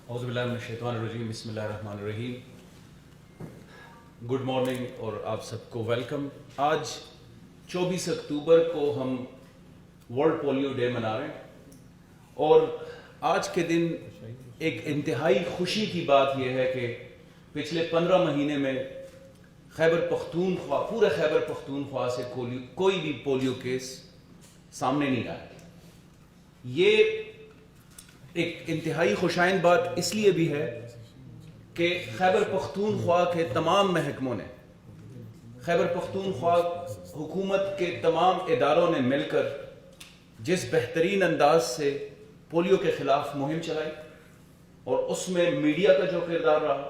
اعوذ باللہ من الشیطان الرجیم، بسم اللہ الرحمن الرحیم۔ گڈ مارننگ اور آپ سب کو ویلکم۔ آج 24 اکتوبر کو ہم ورلڈ پولیو ڈے منا رہے ہیں، اور آج کے دن ایک انتہائی خوشی کی بات یہ ہے کہ پچھلے 15 مہینے میں خیبر پختونخوا، پورے خیبر پختونخوا سے کوئی بھی پولیو کیس سامنے نہیں آیا۔ یہ ایک انتہائی خوشائن بات اس لیے بھی ہے کہ خیبر پختونخوا کے تمام محکموں نے، خیبر پختونخوا حکومت کے تمام اداروں نے مل کر جس بہترین انداز سے پولیو کے خلاف مہم چلائی، اور اس میں میڈیا کا جو کردار رہا،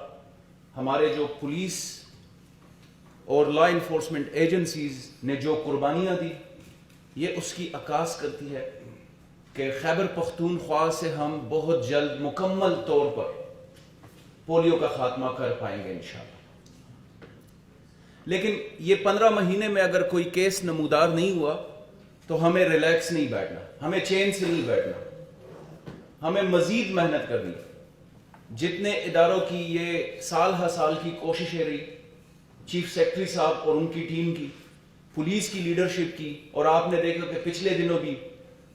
ہمارے جو پولیس اور لا انفورسمنٹ ایجنسیز نے جو قربانیاں دی، یہ اس کی عکاس کرتی ہے کہ خیبر پختونخوا سے ہم بہت جلد مکمل طور پر پولیو کا خاتمہ کر پائیں گے انشاءاللہ۔ لیکن یہ 15 مہینے میں اگر کوئی کیس نمودار نہیں ہوا تو ہمیں ریلیکس نہیں بیٹھنا، ہمیں چین سے نہیں بیٹھنا، ہمیں مزید محنت کرنی۔ جتنے اداروں کی یہ سال ہر سال کی کوششیں رہی، چیف سیکرٹری صاحب اور ان کی ٹیم کی، پولیس کی لیڈرشپ کی، اور آپ نے دیکھا کہ پچھلے دنوں بھی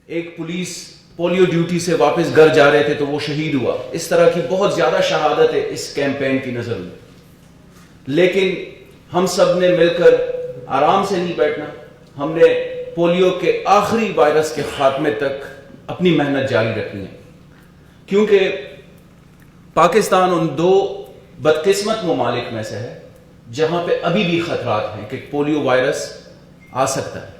ایک پولیس پولیو ڈیوٹی سے واپس گھر جا رہے تھے تو وہ شہید ہوا۔ اس طرح کی بہت زیادہ شہادتیں اس کیمپین کی نظر ہوئی، لیکن ہم سب نے مل کر آرام سے نہیں بیٹھنا، ہم نے پولیو کے آخری وائرس کے خاتمے تک اپنی محنت جاری رکھنی ہے، کیونکہ پاکستان ان دو بدقسمت ممالک میں سے ہے جہاں پہ ابھی بھی خطرات ہیں کہ پولیو وائرس آ سکتا ہے۔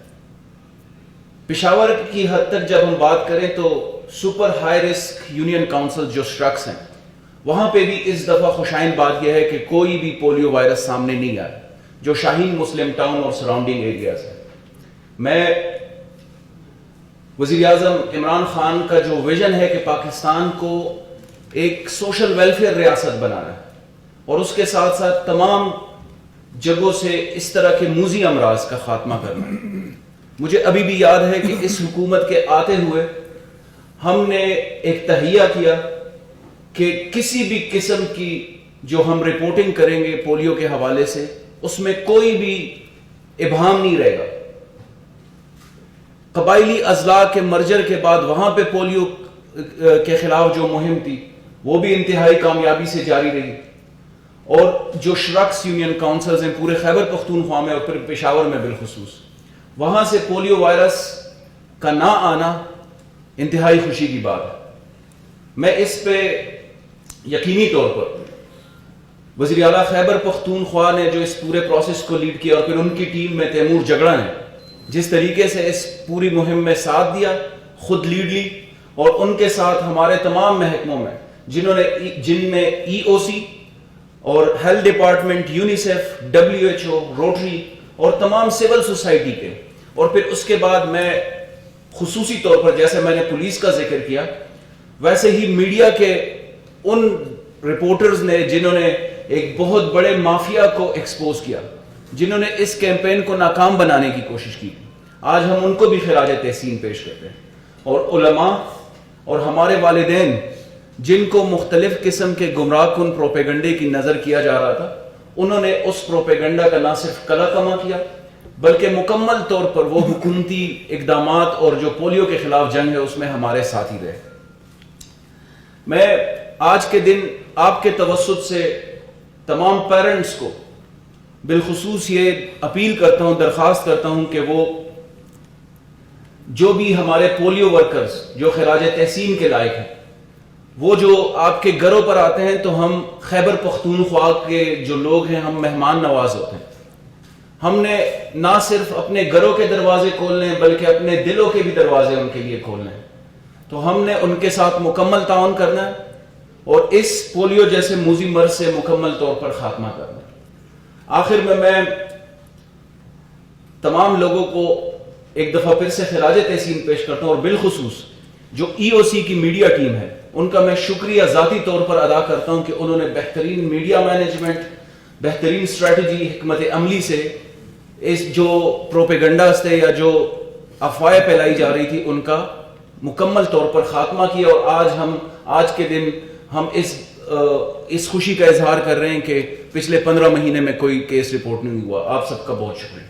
پشاور کی حد تک جب ہم بات کریں تو super high risk union council جو سٹرکس ہیں، وہاں پہ بھی اس دفعہ خوشائن بات یہ ہے کہ کوئی بھی پولیو وائرس سامنے نہیں آیا، جو شاہین مسلم ٹاؤن اور سراؤنڈنگ ایریاز ہے۔ میں وزیر اعظم عمران خان کا جو ویژن ہے کہ پاکستان کو ایک سوشل ویلفیئر ریاست بنانا ہے، اور اس کے ساتھ ساتھ تمام جگہوں سے اس طرح کے موذی امراض کا خاتمہ کرنا ہے، مجھے ابھی بھی یاد ہے کہ اس حکومت کے آتے ہوئے ہم نے ایک تہیہ کیا کہ کسی بھی قسم کی جو ہم رپورٹنگ کریں گے پولیو کے حوالے سے، اس میں کوئی بھی ابہام نہیں رہے گا۔ قبائلی اضلاع کے مرجر کے بعد وہاں پہ پولیو کے خلاف جو مہم تھی وہ بھی انتہائی کامیابی سے جاری رہی، اور جو شرکس یونین کاؤنسلز ہیں پورے خیبر پختونخوا میں اور پھر پشاور میں بالخصوص، وہاں سے پولیو وائرس کا نہ آنا انتہائی خوشی کی بات ہے۔ میں اس پہ یقینی طور پر وزیر اعلیٰ خیبر پختونخوا نے جو اس پورے پروسیس کو لیڈ کیا، اور پھر ان کی ٹیم میں تیمور جگڑا نے جس طریقے سے اس پوری مہم میں ساتھ دیا، خود لیڈ لی، اور ان کے ساتھ ہمارے تمام محکموں میں جن میں ای او سی اور health department, UNICEF, WHO، Rotary اور تمام سول سوسائٹی کے، اور پھر اس کے بعد میں خصوصی طور پر جیسے میں نے پولیس کا ذکر کیا، ویسے ہی میڈیا کے ان رپورٹرز نے جنہوں نے ایک بہت بڑے مافیا کو ایکسپوز کیا، جنہوں نے اس کیمپین کو ناکام بنانے کی کوشش کی، آج ہم ان کو بھی خراج تحسین پیش کرتے ہیں۔ اور علماء اور ہمارے والدین جن کو مختلف قسم کے گمراہ کن پروپیگنڈے کی نظر کیا جا رہا تھا، انہوں نے اس پروپیگنڈا کا نہ صرف کلا کما کیا بلکہ مکمل طور پر وہ حکومتی اقدامات اور جو پولیو کے خلاف جنگ ہے اس میں ہمارے ساتھ ہی رہے۔ میں آج کے دن آپ کے توسط سے تمام پیرنٹس کو بالخصوص یہ اپیل کرتا ہوں، درخواست کرتا ہوں کہ وہ جو بھی ہمارے پولیو ورکرز جو خراج تحسین کے لائق ہیں، وہ جو آپ کے گھروں پر آتے ہیں تو ہم خیبر پختونخوا کے جو لوگ ہیں ہم مہمان نواز ہوتے ہیں۔ ہم نے نہ صرف اپنے گھروں کے دروازے کھولنے ہیں بلکہ اپنے دلوں کے بھی دروازے ان کے لیے کھولنے ہیں، تو ہم نے ان کے ساتھ مکمل تعاون کرنا ہے اور اس پولیو جیسے موذی مرض سے مکمل طور پر خاتمہ کرنا ہے۔ آخر میں تمام لوگوں کو ایک دفعہ پھر سے خراج تحسین پیش کرتا ہوں، اور بالخصوص جو ای او سی کی میڈیا ٹیم ہے ان کا میں شکریہ ذاتی طور پر ادا کرتا ہوں کہ انہوں نے بہترین میڈیا مینجمنٹ، بہترین اسٹریٹجی، حکمت عملی سے اس جو پروپیگنڈاز تھے یا جو افواہیں پھیلائی جا رہی تھی ان کا مکمل طور پر خاتمہ کیا، اور آج کے دن ہم اس خوشی کا اظہار کر رہے ہیں کہ پچھلے 15 مہینے میں کوئی کیس رپورٹ نہیں ہوا. آپ سب کا بہت شکریہ.